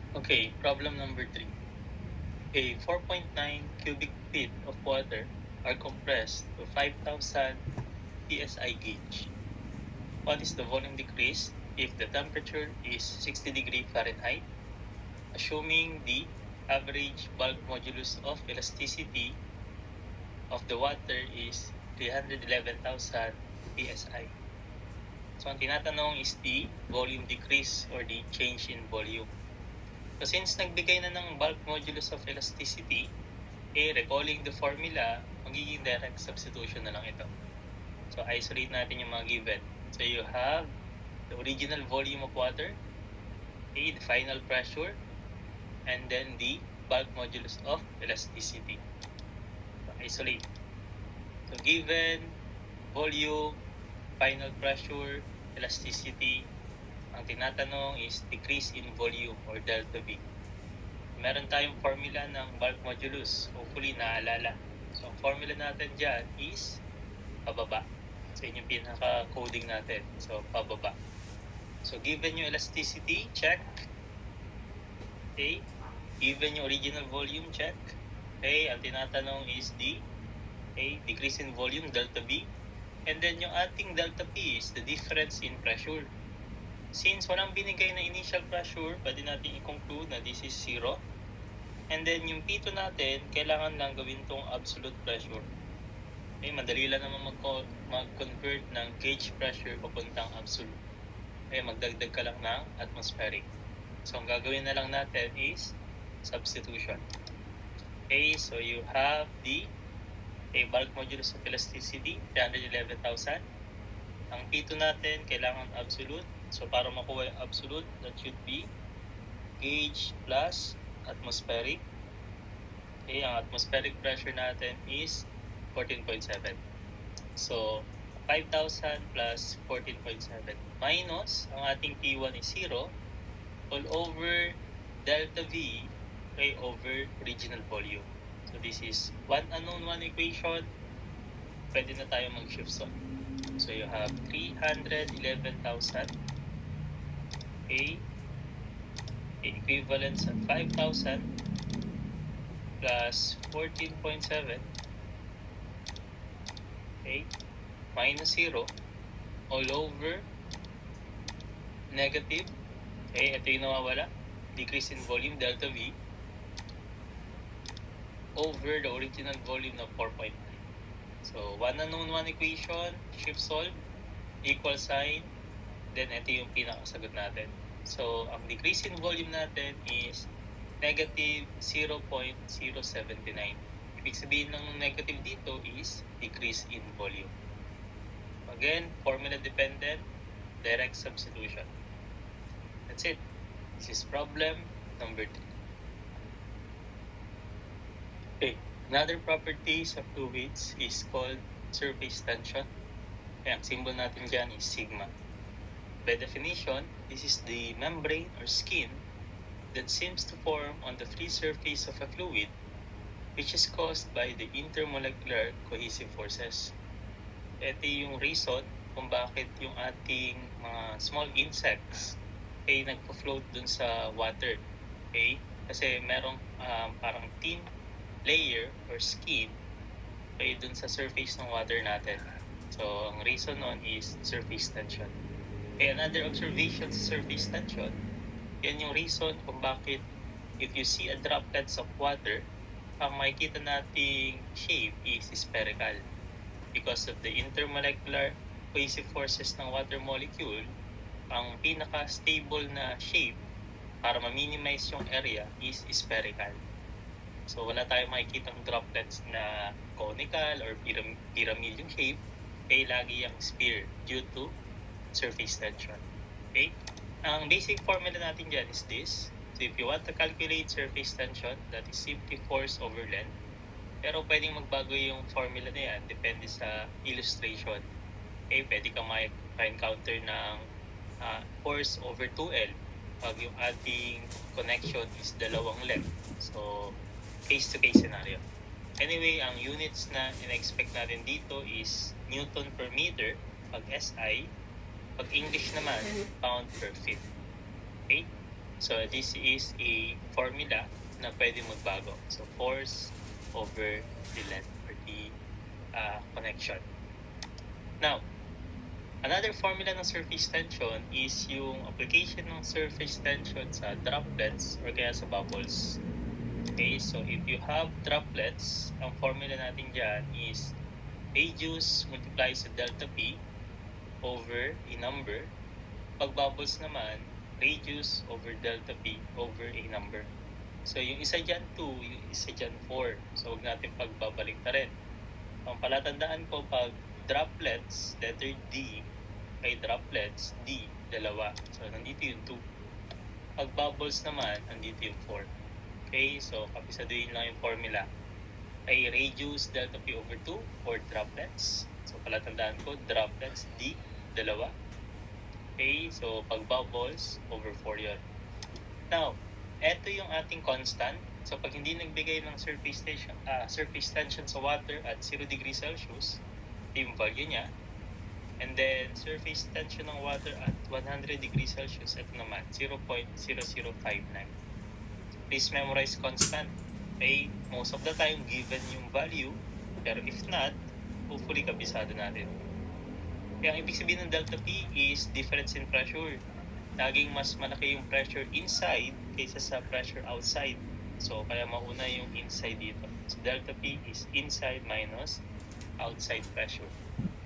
Okay, problem number 3. A 4.9 cubic feet of water are compressed to 5,000 psi gauge. What is the volume decrease if the temperature is 60 degree Fahrenheit, assuming the average bulk modulus of elasticity of the water is 311,000 psi? So, ang tinatanong is the volume decrease or the change in volume. So, since nagbigay na ng bulk modulus of elasticity, recalling the formula, magiging direct substitution na lang ito. So, isolate natin yung mga given. So, you have the original volume of water, the final pressure, and then the bulk modulus of elasticity. So, isolate. So, given volume, final pressure, elasticity, ang tinatanong is decrease in volume or delta V. Meron tayong formula ng bulk modulus. Hopefully, naalala. So, ang formula natin dyan is pababa. So, yun yung pinaka-coding natin. So, pababa. So, given yung elasticity, check. Okay. Given yung original volume, check. Okay. Ang tinatanong is the decrease in volume, delta V. And then, yung ating delta P is the difference in pressure. Since walang binigay na initial pressure, pwede natin i-conclude na this is 0. And then, yung P2 natin, kailangan lang gawin tong absolute pressure. Okay, madali lang naman mag-convert ng gauge pressure papuntang absolute. Okay, magdagdag ka lang ng atmospheric. So, ang gagawin na lang natin is substitution. Okay, so you have the bulk modulus of elasticity, 311,000. Ang P2 natin, kailangan absolute. So, para makuha yung absolute, that should be gauge plus atmospheric. Okay, ang atmospheric pressure natin is 14.7. So, 5,000 plus 14.7 minus, ang ating P1 is 0, all over delta V, okay, over original volume. So, this is one unknown, one equation. Pwede na tayo mag-shift on. So, you have 311,000 equivalent sa 5,000 plus 14.7 minus 0 all over negative, ito yung nawawala, decrease in volume, delta V, over the original volume of 4.9. So, one unknown, one equation, shift solve, equal sign, then ito yung pinakasagot natin. So, ang decrease in volume natin is negative 0.079. Ibig sabihin ng negative dito is decrease in volume. Again, formula dependent, direct substitution. That's it. This is problem number 3. Okay, another properties of fluids is called surface tension. Ang symbol natin dyan is sigma. By definition, this is the membrane or skin that seems to form on the free surface of a fluid, which is caused by the intermolecular cohesive forces. Ito yung reason kung bakit yung ating mga small insects ay nagpo-float dun sa water. Okay? Kasi merong parang thin layer or skin ay dun sa surface ng water natin. So, ang reason nun is surface tension. Okay, another observation sa surface tension, yan yung reason kung bakit if you see a droplets of water, ang makikita nating shape is spherical. Because of the intermolecular cohesive forces ng water molecule, ang pinaka-stable na shape para ma-minimize yung area is spherical. So, wala tayong makikitang droplets na conical or pyramid yung shape, kaya lagi yung sphere due to surface tension. Okay? Ang basic formula natin dyan is this. So, if you want to calculate surface tension, that is simply force over length. Pero pwedeng magbago yung formula na yan, depende sa illustration. Okay, pwede kang ma-encounter ng force over 2L pag yung ating connection is dalawang length. So, case-to-case scenario. Anyway, ang units na in-expect natin dito is Newton per meter pag SI. Pag English naman, pound per feet. Okay? So this is a formula na pwede magbago. So force over the length or the connection. Now, another formula ng surface tension is yung application ng surface tension sa droplets or kaya sa bubbles. Okay, so if you have droplets, ang formula natin dyan is radius multiplies sa delta P over a number. Pag bubbles naman, radius over delta P over a number. So yung isa dyan 2, yung isa dyan 4. So huwag natin pagbabalik na rin. Ang palatandaan ko pag droplets, letter D, kay droplets, D, dalawa. So nandito yung 2. Pag bubbles naman, nandito yung 4. Okay, so kapisaduhin lang yung formula. Ay radius delta P over 2 for droplets. So palatandaan ko, droplets, D, dalawa. Okay, so pag bubbles, over 4 yun. Now, eto yung ating constant. So pag hindi nagbigay ng surface tension sa water at 0 degrees Celsius, yung value niya. And then, surface tension ng water at 100 degrees Celsius, ito naman, 0.0059. Please memorize constant. Okay, most of the time, given yung value. Pero if not, hopefully, kabisado natin. Kaya ang ibig sabihin ng delta P is difference in pressure. Laging mas malaki yung pressure inside kaysa sa pressure outside. So, kaya mauna yung inside dito. So, delta P is inside minus outside pressure.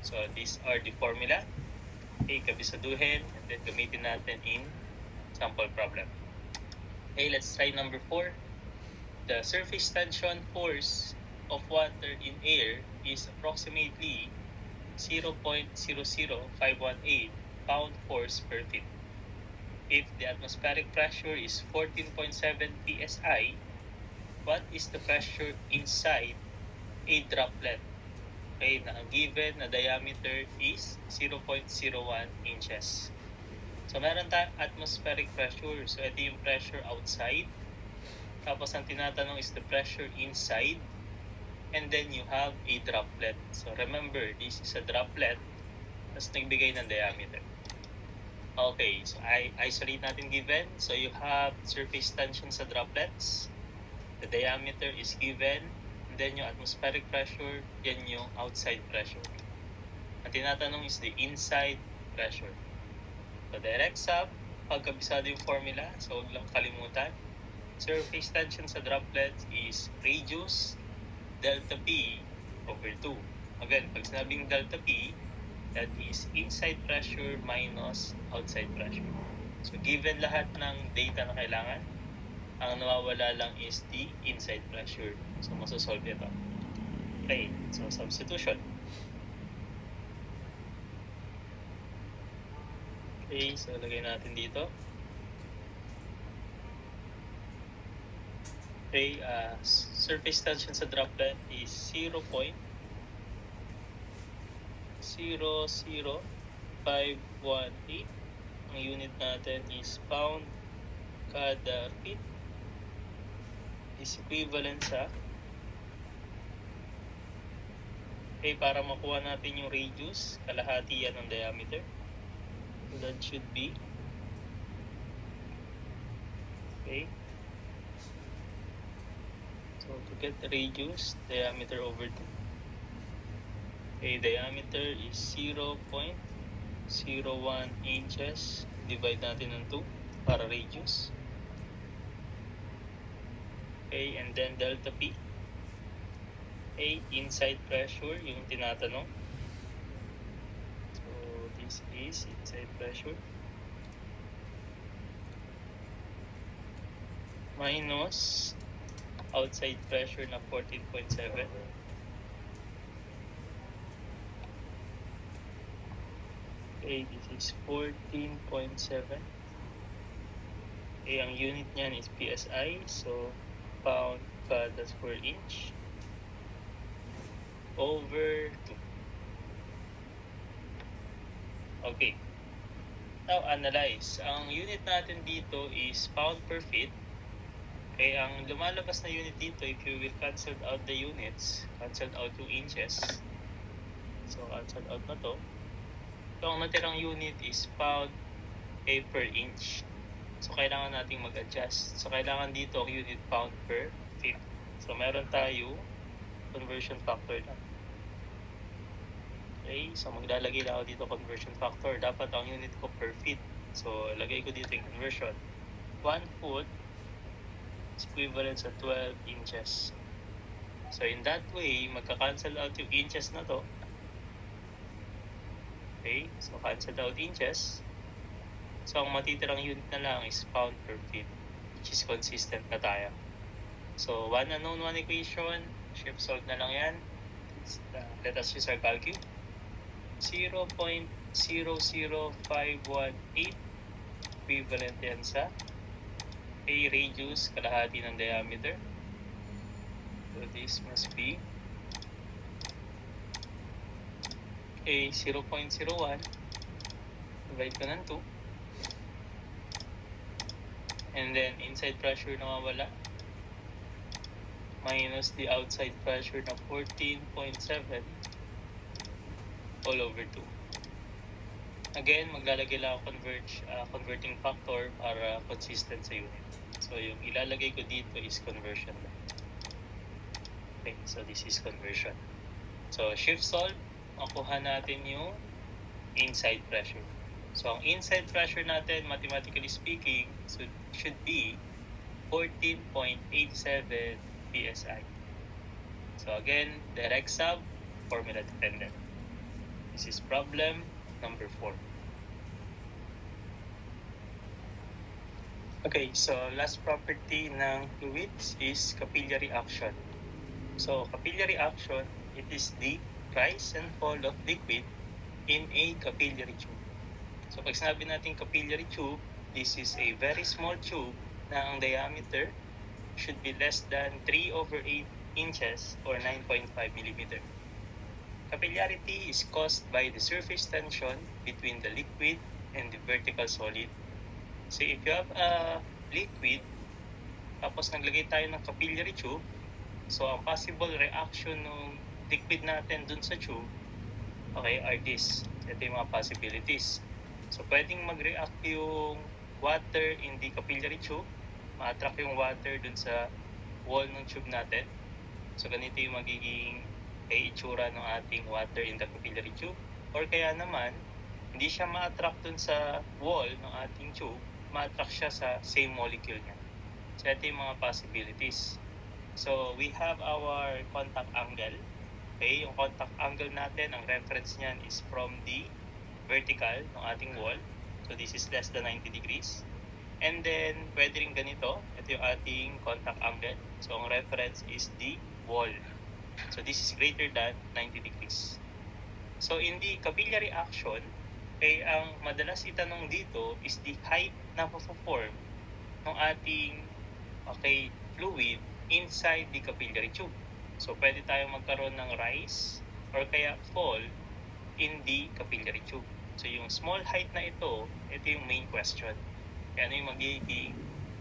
So, these are the formula. Okay, kabisaduhin and then gamitin natin in sample problem. Okay, let's try number 4. The surface tension force of water in air is approximately 0.00518 pound force per feet. If the atmospheric pressure is 14.7 psi, what is the pressure inside a droplet? Okay, na ang given na diameter is 0.01 inches. So, meron tayong atmospheric pressure. So, ito yung pressure outside. Tapos, ang tinatanong is the pressure inside. And then, you have a droplet. So, remember, this is a droplet. Tapos, nagbigay ng diameter. Okay, so isolate natin given. So, you have surface tension sa droplets. The diameter is given. And then, yung atmospheric pressure, yan yung outside pressure. Ang tinatanong is the inside pressure. So, direct sub, pagkabisado yung formula, so huwag lang kalimutan. Surface tension sa droplets is radius delta P over 2. Again, pag sinabing delta P, that is inside pressure minus outside pressure. So, given lahat ng data na kailangan, ang nawawala lang is the inside pressure. So, masosolve ito. Okay, so substitution. Okay, so lagay natin dito. Okay, surface tension sa droplet is 0.00518. Ang unit natin is pound kada feet. Is equivalent sa, okay, para makuha natin yung radius, kalahati yan ng diameter. So that should be, okay, so to get the radius, diameter over 2. Okay, diameter is 0.01 inches. Divide natin ng 2 para radius. Okay, and then delta P. Okay, inside pressure yung tinatanong. So, this is inside pressure. Minus outside pressure na 14.7. Okay, this is 14.7. Okay, ang unit niyan is PSI. So, pound kada square inch over 2. Okay. Now, analyze. Ang unit natin dito is pound per feet. Okay, ang lumalabas na unit dito, if you will cancel out the units, cancel out yung inches. So, cancel out na to. So, ang natirang unit is pound per inch. So, kailangan nating mag-adjust. So, kailangan dito unit pound per feet. So, meron tayo conversion factor lang. Okay, so maglalagay lang ako dito conversion factor. Dapat ang unit ko per feet. So, lagay ko dito yung conversion. 1 foot is equivalent sa 12 inches. So, in that way, magka-cancel out yung inches na to. Okay, so cancel out inches. So, ang matitirang unit na lang is pound per feet, which is consistent na tayo. So, one unknown, one equation. Shift solve na lang yan. Let us use our calculator. 0.00518 equivalent yan sa A radius, kalahati ng diameter. So, this must be A 0.01 divide ko ng 2. And then, inside pressure na mawala. Minus the outside pressure na 14.7 all over 2. Again, maglalagay lang ako converting factor para consistent sa unit. So, yung ilalagay ko dito is conversion lang. Okay, so this is conversion. So, shift solve, makuha natin yung inside pressure. So, ang inside pressure natin, mathematically speaking, should be 14.87 PSI. So, again, direct sub, formula dependent. This is problem number 4. Okay, so last property ng fluids is capillary action. So, capillary action, it is the rise and fall of liquid in a capillary tube. So, pag sinabi natin capillary tube, this is a very small tube na ang diameter should be less than 3/8 inches or 9.5 millimeter. Capillarity is caused by the surface tension between the liquid and the vertical solid. So, if you have a liquid, tapos naglagay tayo ng capillary tube, so ang possible reaction ng liquid natin dun sa tube, okay, are this. Ito yung mga possibilities. So, pwedeng mag-react yung water in the capillary tube, ma-attract yung water dun sa wall ng tube natin. So, ganito yung magiging itsura ng ating water in the capillary tube. Or kaya naman, hindi siya ma-attract dun sa wall ng ating tube, ma-attract siya sa same molecule niya. So, ito yung mga possibilities. So, we have our contact angle. Okay, yung contact angle natin, ang reference niyan is from the vertical ng ating wall. So, this is less than 90 degrees. And then, pwede rin ganito. Ito yung ating contact angle. So, ang reference is the wall. So, this is greater than 90 degrees. So, in the capillary action, okay, ang madalas itanong dito is the height na po-form ng ating fluid inside the capillary tube. So, pwede tayong magkaroon ng rise or kaya fall in the capillary tube. So, yung small height na ito yung main question. Kaya ano yung magiging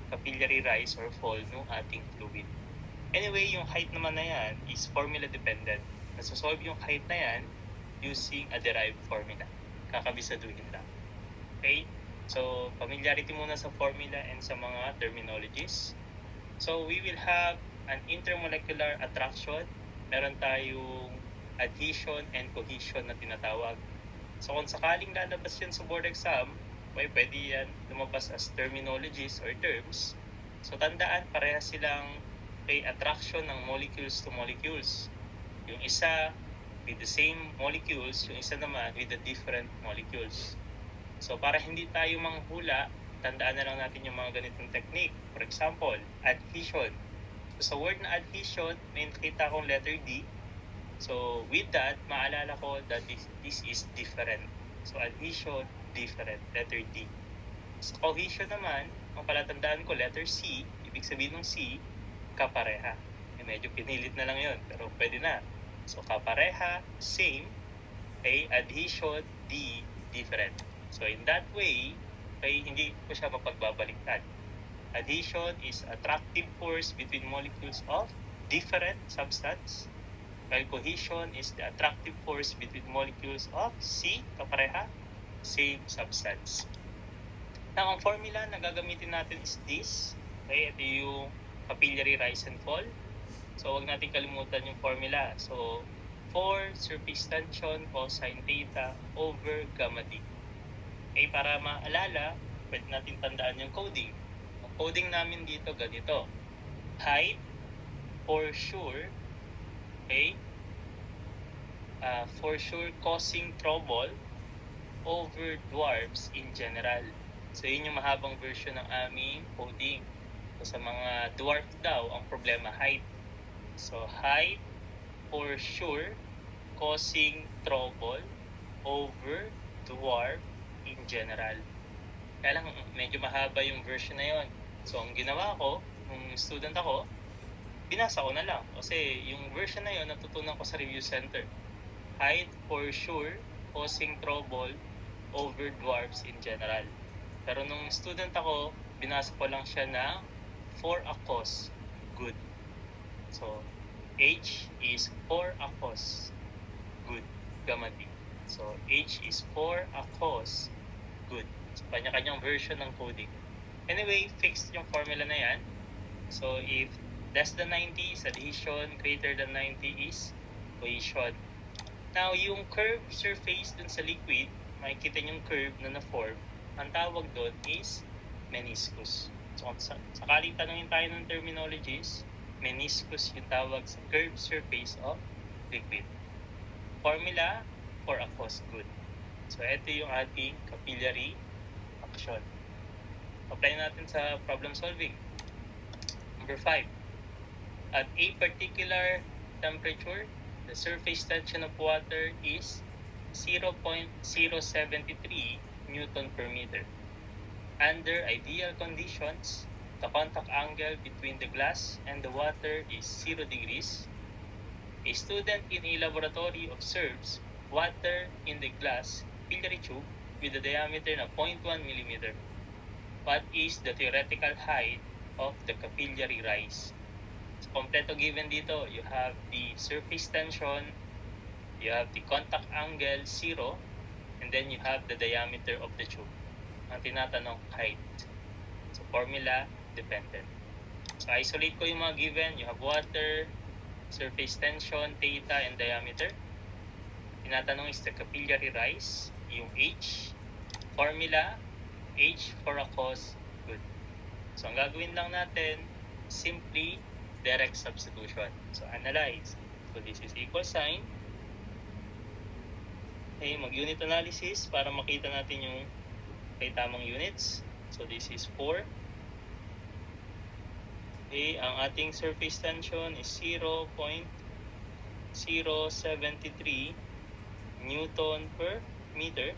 capillary rise or fall ng ating fluid. Anyway, yung height naman na yan is formula dependent. Nasosolve yung height na yan using a derived formula. Kakabisaduhin lang. Okay? So, familiarity muna sa formula and sa mga terminologies. So, we will have an intermolecular attraction. Meron tayong adhesion and cohesion na tinatawag. So, kung sakaling lalabas yan sa board exam, pwede yan lumabas as terminologies or terms. So, tandaan, parehas silang attraction ng molecules to molecules. Yung isa with the same molecules, yung isa naman with the different molecules. So, para hindi tayo manghula, tandaan na lang natin yung mga ganitong technique. For example, adhesion. So, sa word na adhesion, may nakita akong letter D. So, with that, maalala ko that this is different. So, adhesion, different. Letter D. Sa cohesion naman, ang palatandaan ko, letter C. Ibig sabihin ng C, kapareha. Medyo pinilit na lang yun, pero pwede na. So, kapareha, same. Okay, adhesion, D, different. So, in that way, hindi ko siya mapagbabaliktad. Adhesion is attractive force between molecules of different substance, while cohesion is the attractive force between molecules of C, kapareha, same substance. Now, ang formula na gagamitin natin is this. Okay, ito yung capillary rise and fall. So, huwag natin kalimutan yung formula. So, 4 surface tension cosine theta over gamma d. Okay, para maalala, pwede natin tandaan yung coding. Ang coding namin dito ganito. Height, for sure, okay, for sure causing trouble over dwarfs in general. So, yun yung mahabang version ng aming coding. So, sa mga dwarf daw, ang problema height. So, height, for sure, causing trouble over dwarf in general. Kaya lang, medyo mahaba yung version na yon. So, ang ginawa ko, nung student ako, binasa ko na lang. Kasi yung version na yon natutunan ko sa review center. Height, for sure, causing trouble over dwarfs in general. Pero nung student ako, binasa ko lang siya na for a cause, good. So, H is for a cause, good, gamma D. So, H is for a cause, good. So, kanya-kanyang version ng coding. Anyway, fixed yung formula na yan. So, if less than 90 is adhesion, greater than 90 is cohesion. Now, yung curved surface dun sa liquid, makikita yung curve na na-form, ang tawag doon is meniscus. So, sakaling tanongin tayo ng terminologies, meniscus yung tawag sa curved surface of liquid. Formula for a cause, good. So, ito yung ating capillary action. Apply natin sa problem solving. Number 5. At a particular temperature, the surface tension of water is 0.073 Newton per meter. Under ideal conditions, the contact angle between the glass and the water is 0 degrees. A student in a laboratory observes water in the glass capillary tube with a diameter na 0.1 mm. What is the theoretical height of the capillary rise? So, kompleto given dito. You have the surface tension, you have the contact angle 0, and then you have the diameter of the tube. Ang tinatanong, height. So, formula dependent. So, isolate ko yung mga given. You have water, surface tension, theta, and diameter. Tinatanong is the capillary rise, yung H. Formula, H for a cause, good. So, ang gagawin lang natin, simply direct substitution. So, analyze. So, this is equal sign. Okay, mag-unit analysis para makita natin yung kay tamang units. So, this is 4. Okay, ang ating surface tension is 0.073 Newton per meter.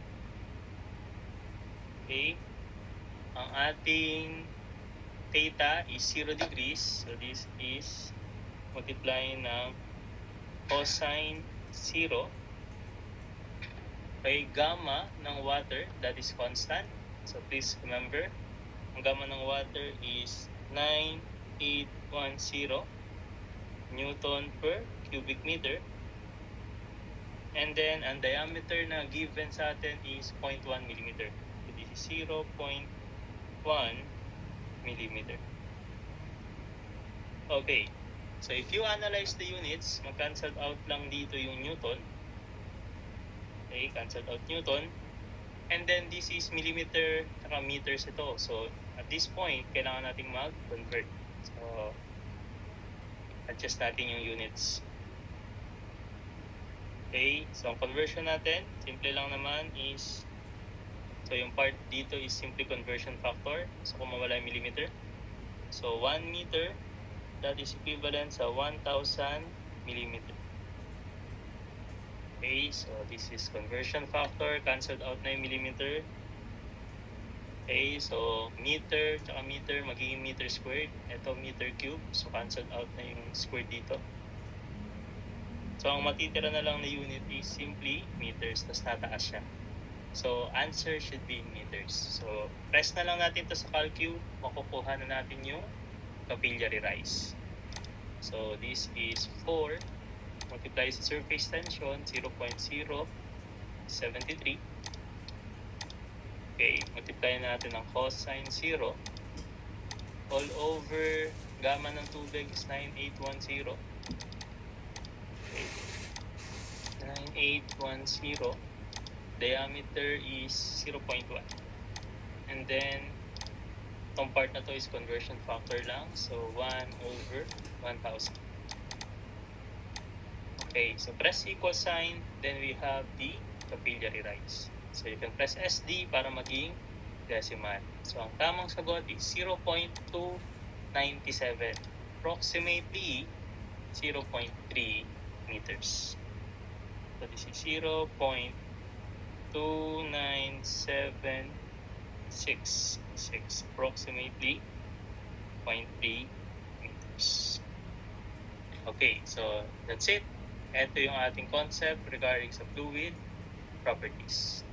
Okay, ang ating theta is 0 degrees. So, this is multiplying ng cosine 0. Okay, gamma ng water, that is constant. So, please remember, ang gamma ng water is 9810 Newton per cubic meter. And then, ang diameter na given sa atin is 0.1 mm. So, this is 0.1 mm. Okay. So, if you analyze the units, mag-cancel out lang dito yung Newton. Okay, cancel out Newton. And then, this is millimeter at meters ito. So, at this point, kailangan nating mag-convert. So, adjust natin yung units. Okay, so ang conversion natin, simple lang naman is, so yung part dito is simply conversion factor. So, kung mawala yung millimeter. So, 1 meter, that is equivalent sa 1,000 millimeter. Okay, so this is conversion factor, cancelled out na yung millimeter. Okay, so meter tsaka meter magiging meter squared. Ito meter cube, so cancelled out na yung squared dito. So ang matitira na lang na unit is simply meters, tas tataas siya. So answer should be in meters. So press na lang natin to sa calcu, makukuha na natin yung capillary rise. So this is 4 multiply sa surface tension, 0.073. Okay, multiply natin ang cosine 0 all over gamma ng tubig is 9810. Okay. 9810. Diameter is 0.1. And then, itong part na to is conversion factor lang. So, 1 over 1,000. Okay, so press equal sign. Then we have the capillary rise. So, you can press SD para maging decimal. So, ang tamang sagot is 0.297. Approximately 0.3 meters. So, this is 0.2976, approximately 0.3 meters. Okay, so that's it. Ito yung ating concept regarding sa fluid properties.